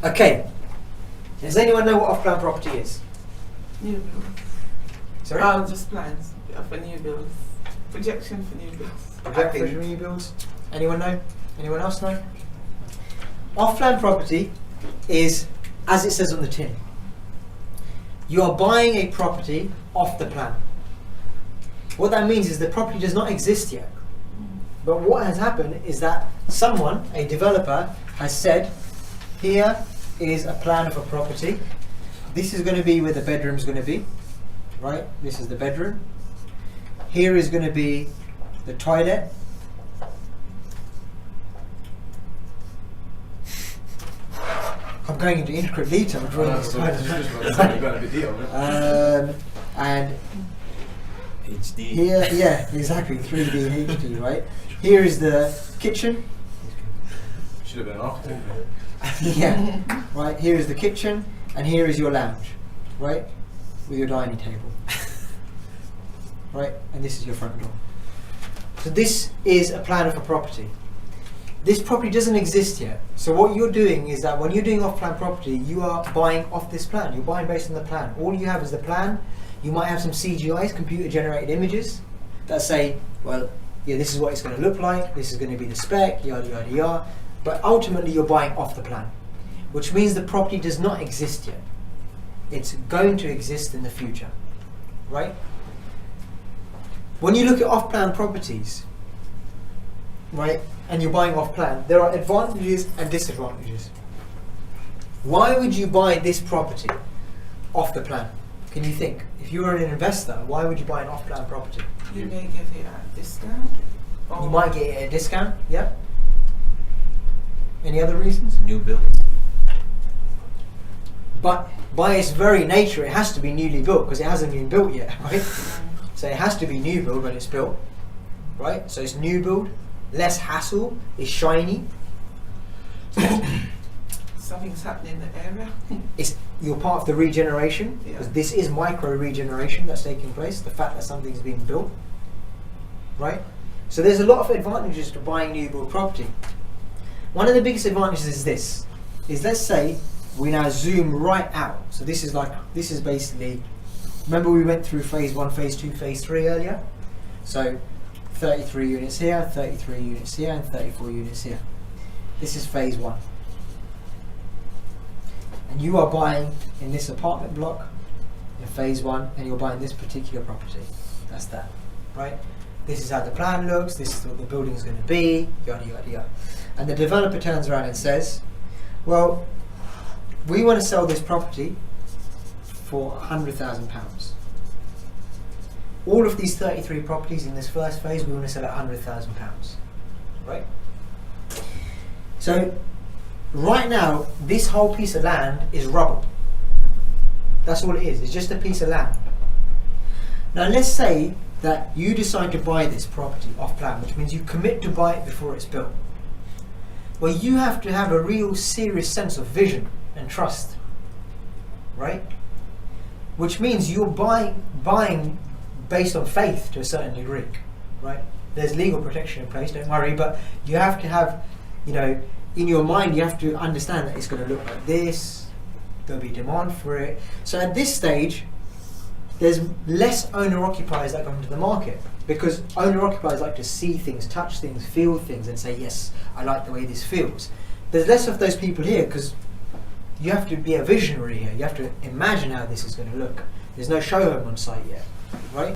Okay. Does anyone know what off-plan property is? New builds. Sorry? Just plans for new builds. Projection for new builds. Projection for new builds. Anyone know? Anyone else know? Off-plan property is, as it says on the tin, you are buying a property off the plan. What that means is the property does not exist yet. But what has happened is that someone, a developer, has said, here is a plan of a property. This is going to be where the bedroom is going to be, right? This is the bedroom. Here is going to be the toilet. I'm going into intricate detail drawing this toilet. And HD. here, yeah, exactly, 3D HD, right? Here is the kitchen. Should have been an architect. Yeah, right, here is the kitchen, and here is your lounge, right? With your dining table. Right, and this is your front door. So this is a plan of a property. This property doesn't exist yet. So what you're doing is that when you're doing off-plan property, you are buying off this plan. You're buying based on the plan. All you have is the plan. You might have some CGIs, computer-generated images, that say, well, yeah, this is what it's going to look like, this is going to be the spec, yada, yada, yada. But ultimately, you're buying off the plan, which means the property does not exist yet. It's going to exist in the future, right? When you look at off-plan properties, right, and you're buying off-plan, there are advantages and disadvantages. Why would you buy this property off the plan? Can you think? If you were an investor, why would you buy an off-plan property? You may get it at a discount. You might get it at a discount, yeah? Any other reasons? New builds. But by its very nature, it has to be newly built because it hasn't been built yet, right? So it has to be new build when it's built, right? So it's new build, less hassle, it's shiny. Something's happening in the area. You're part of the regeneration, because this is micro regeneration that's taking place, the fact that something's being built, right? So there's a lot of advantages to buying new build property. One of the biggest advantages is this, is let's say we now zoom right out. So this is basically, remember we went through phase 1, phase 2, phase 3 earlier? So 33 units here, 33 units here, and 34 units here. This is phase 1. And you are buying in this apartment block in phase 1, and you're buying this particular property. That's that, right? This is how the plan looks, this is what the building is going to be, yada, yada, yada. And the developer turns around and says, well, we want to sell this property for £100,000. All of these 33 properties in this first phase, we want to sell at £100,000, right? So, right now, this whole piece of land is rubble. That's all it is. It's just a piece of land. Now, let's say that you decide to buy this property off plan, which means you commit to buy it before it's built. Well, you have to have a real serious sense of vision and trust, right? Which means you're buying based on faith to a certain degree, right? There's legal protection in place, don't worry, but you have to have, you know, in your mind, you have to understand that it's going to look like this, there'll be demand for it. So at this stage, there's less owner-occupiers that come into the market, because owner-occupiers like to see things, touch things, feel things, and say, yes, I like the way this feels. There's less of those people here because you have to be a visionary here. You have to imagine how this is going to look. There's no show home on site yet, right?